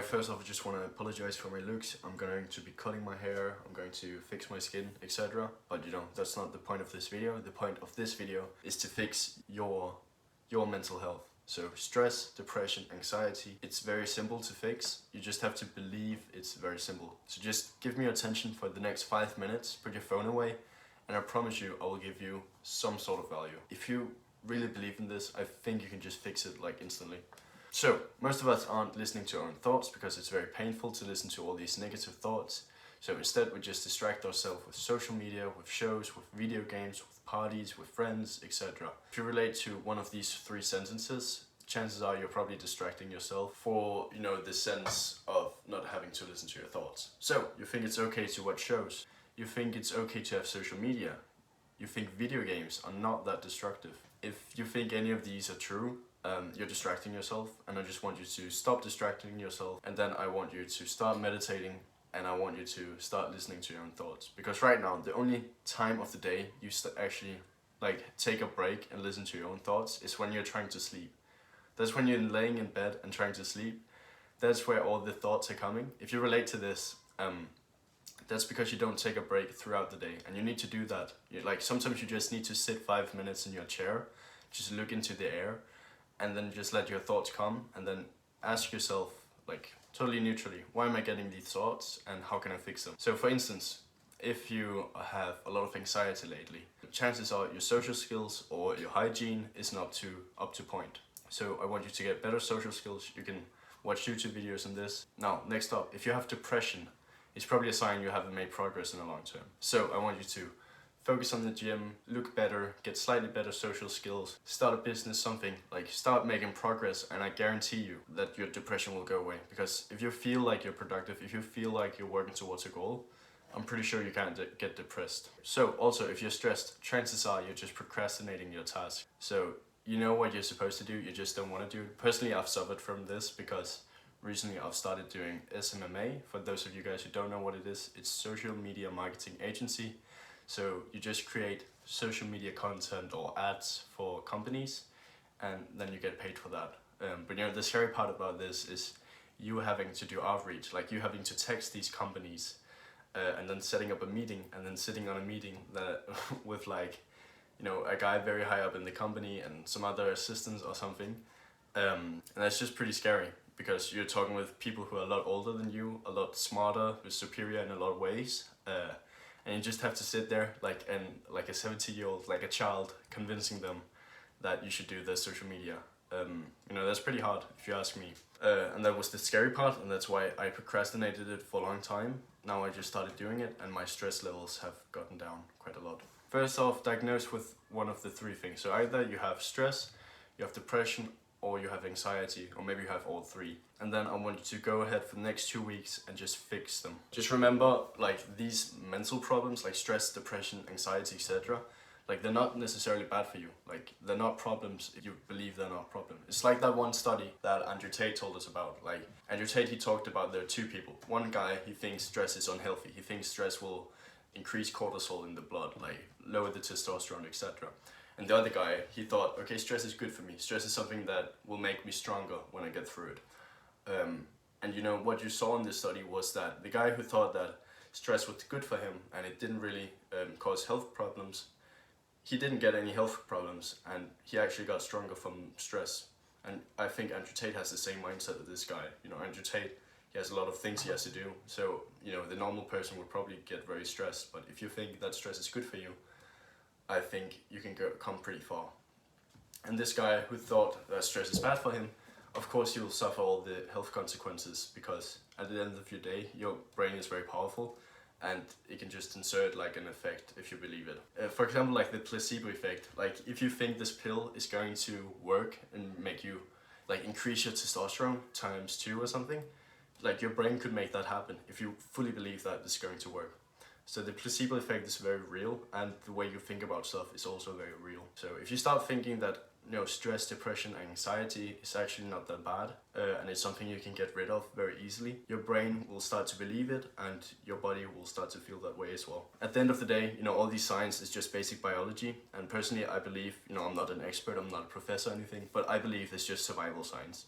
Alright, first off I just want to apologize for my looks. I'm going to be cutting my hair, I'm going to fix my skin, etc. But you know, that's not the point of this video. The point of this video is to fix your mental health. So stress, depression, anxiety, it's very simple to fix. You just have to believe it's very simple. So just give me your attention for the next 5 minutes, put your phone away, and I promise you I will give you some sort of value. If you really believe in this, I think you can just fix it like instantly. So, most of us aren't listening to our own thoughts because it's very painful to listen to all these negative thoughts. So instead we just distract ourselves with social media, with shows, with video games, with parties, with friends, etc. If you relate to one of these 3 sentences, chances are you're probably distracting yourself for, you know, the sense of not having to listen to your thoughts. So, you think it's okay to watch shows. You think it's okay to have social media. You think video games are not that destructive. If you think any of these are true, you're distracting yourself, and I just want you to stop distracting yourself, and then I want you to start meditating, and I want you to start listening to your own thoughts. Because right now, the only time of the day you actually take a break and listen to your own thoughts is when you're trying to sleep. That's when you're laying in bed and trying to sleep. That's where all the thoughts are coming. If you relate to this, that's because you don't take a break throughout the day, and you need to do that. Sometimes you just need to sit 5 minutes in your chair, just look into the air, and then just let your thoughts come, and then ask yourself, totally neutrally, why am I getting these thoughts and how can I fix them? So for instance, if you have a lot of anxiety lately, chances are your social skills or your hygiene is not up to point. So I want you to get better social skills. You can watch YouTube videos on this. Now, next up, if you have depression, it's probably a sign you haven't made progress in the long term. So I want you to focus on the gym, look better, get slightly better social skills, start a business, something, start making progress, and I guarantee you that your depression will go away. Because if you feel like you're productive, if you feel like you're working towards a goal, I'm pretty sure you can't get depressed. So also, if you're stressed, chances are you're just procrastinating your task. So you know what you're supposed to do, you just don't want to do it. Personally, I've suffered from this because recently I've started doing SMMA. For those of you guys who don't know what it is, it's social media marketing agency. So you just create social media content or ads for companies, and then you get paid for that. But you know, the scary part about this is you having to do outreach, you having to text these companies, and then setting up a meeting, and then sitting on a meeting that with a guy very high up in the company and some other assistants or something. And that's just pretty scary because you're talking with people who are a lot older than you, a lot smarter, superior in a lot of ways. And you just have to sit there like a 70-year-old, like a child, convincing them that you should do the social media. You know, that's pretty hard if you ask me. And that was the scary part, and that's why I procrastinated it for a long time. Now I just started doing it, and my stress levels have gotten down quite a lot. First off, diagnose with one of the 3 things. So either you have stress, you have depression, or you have anxiety, or maybe you have all 3. And then I want you to go ahead for the next 2 weeks and just fix them. Just remember, these mental problems, like stress, depression, anxiety, etc., they're not necessarily bad for you. They're not problems if you believe they're not problems. It's like that one study that Andrew Tate told us about. Andrew Tate, he talked about there are 2 people. One guy, he thinks stress is unhealthy. He thinks stress will increase cortisol in the blood, lower the testosterone, etc. And the other guy, he thought, okay, stress is good for me. Stress is something that will make me stronger when I get through it. And you know, what you saw in this study was that the guy who thought that stress was good for him and it didn't really cause health problems, he didn't get any health problems, and he actually got stronger from stress. And I think Andrew Tate has the same mindset as this guy. You know, Andrew Tate, he has a lot of things he has to do. So, you know, the normal person would probably get very stressed. But if you think that stress is good for you, I think you can come pretty far. And this guy who thought that stress is bad for him, of course you will suffer all the health consequences, because at the end of your day, your brain is very powerful and it can just insert an effect if you believe it. For example, the placebo effect. If you think this pill is going to work and make you increase your testosterone times 2 or something, your brain could make that happen if you fully believe that it's going to work. So the placebo effect is very real, and the way you think about stuff is also very real. So if you start thinking that, you know, stress, depression, anxiety is actually not that bad, and it's something you can get rid of very easily, your brain will start to believe it, and your body will start to feel that way as well. At the end of the day, you know, all these science is just basic biology, and personally I believe, you know, I'm not an expert, I'm not a professor or anything, but I believe it's just survival science.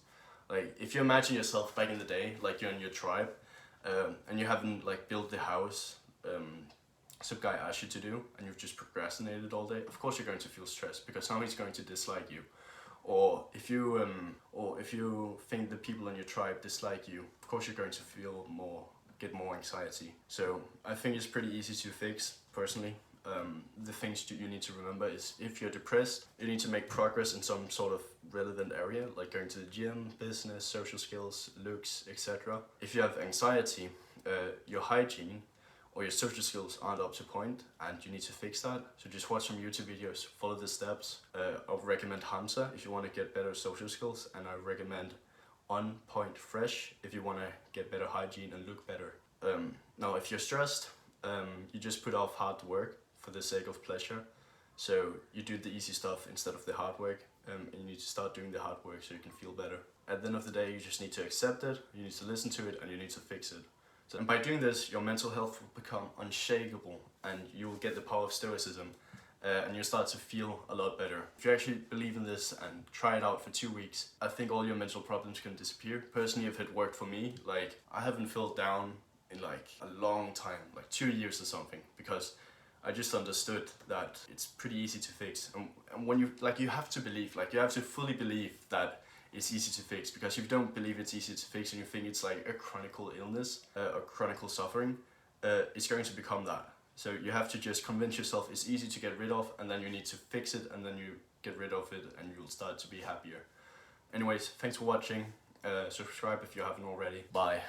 Like if you imagine yourself back in the day, like you're in your tribe, and you haven't like built the house some guy asked you to do, and you've just procrastinated all day, of course you're going to feel stressed because now he's going to dislike you. Or if you think the people in your tribe dislike you, of course you're going to get more anxiety. So I think it's pretty easy to fix personally. The things you need to remember is if you're depressed, you need to make progress in some sort of relevant area, like going to the gym, business, social skills, looks, etc. If you have anxiety, your hygiene or your social skills aren't up to point and you need to fix that. So just watch some YouTube videos, follow the steps. I would recommend Hamza if you want to get better social skills, and I recommend On Point Fresh if you want to get better hygiene and look better. Now if you're stressed, you just put off hard work for the sake of pleasure. So you do the easy stuff instead of the hard work, and you need to start doing the hard work so you can feel better. At the end of the day, you just need to accept it, you need to listen to it, and you need to fix it. So, and by doing this, your mental health will become unshakable, and you will get the power of stoicism, and you'll start to feel a lot better. If you actually believe in this and try it out for 2 weeks, I think all your mental problems can disappear. Personally, if it worked for me, like I haven't felt down in like a long time, like 2 years or something, because I just understood that it's pretty easy to fix. And when you have to believe, like you have to fully believe that it's easy to fix, because if you don't believe it's easy to fix and you think it's like a chronic illness, a chronic suffering, it's going to become that. So you have to just convince yourself it's easy to get rid of, and then you need to fix it, and then you get rid of it and you'll start to be happier. Anyways, thanks for watching. Subscribe if you haven't already. Bye.